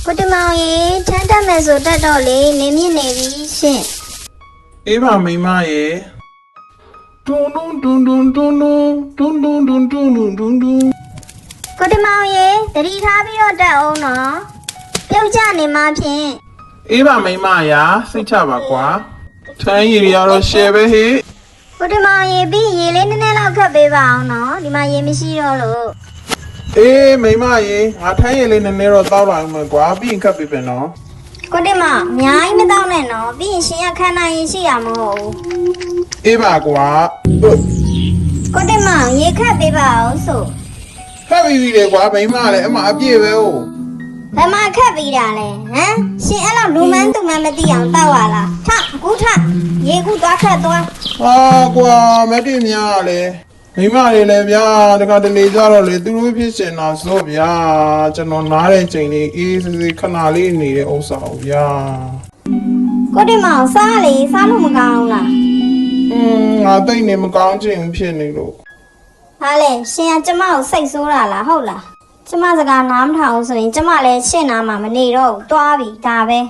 ကိုတမောင်ရေထမ်းတက်မယ်ဆိုတတ်တော့လေနေမြင့်နေပြီရှင် အေးပါမိမရေတွန်းတွန်းတွန်းတွန်းတွန်းတွန်းတွန်းတွန်းတွန်းတွန်းတွန်းတွန်း ကိုတမောင်ရေတတိထားပြီးတော့တက်အောင်နော်ပြုတ်ကြနေမှဖြင့် အေးပါမိမရာစိတ်ချပါကွာထမ်းရည်ရတော့ရှယ်ပဲဟေ့ ကိုတမောင်ရေပြီးရေလေးနည်းနည်းလောက်ခတ်ပေးပါအောင်နော်ဒီမှာရေမရှိတော့လို့ အေးမိမရေငါထမ်းရည်လေးနည်းနည်းတော့တောက်လာအောင်မယ်ကွာပြီးရင်ခတ်ပေးပြန်နော် ကိုတမောင်အများကြီးမတော့နဲ့နော်ပြီးရင်ရှင်ရခန္ဓာရင်ရှိရမဟုတ်ဘူး အေးပါကွာ ကိုတမောင်ရေခတ်ပေးပါအောင်ဆို ခတ်ပြီးပြီလေကွာမိမလည်းအမအပြည့်ပဲဟုတ် ဘယ်မှာခတ်ပြီးတာလဲဟမ်ရှင်အဲ့လောက်လူမန်းသူမန်းမသိအောင်တောက်ရလားထအခုထရေခုသွားခတ်သွား ဟာကွာမတိများလေမိမတွေလည်းဗျာတခါတလေကြတော့လေသူတို့ဖြစ်ရှင်တာဆိုဗျာကျွန်တော်နားတဲ့ချိန်လေးအေးစစ်စစ်ခဏလေးနေတဲ့ဥစ္စာကိုဗျာ ကိုတမောင်စားလေစားလို့မကောင်းလား ငါတိတ်နေမကောင်းချင်ဘူးဖြစ်နေလို့ ဟာလေရှင်ကကျမကိုစိတ်ဆိုးတာလားဟုတ်လားကျမစကားနားမထောင်ဆိုရင်ကျမလည်းရှင့်နာမှာမနေတော့ဘူးတွားပြီဒါပဲ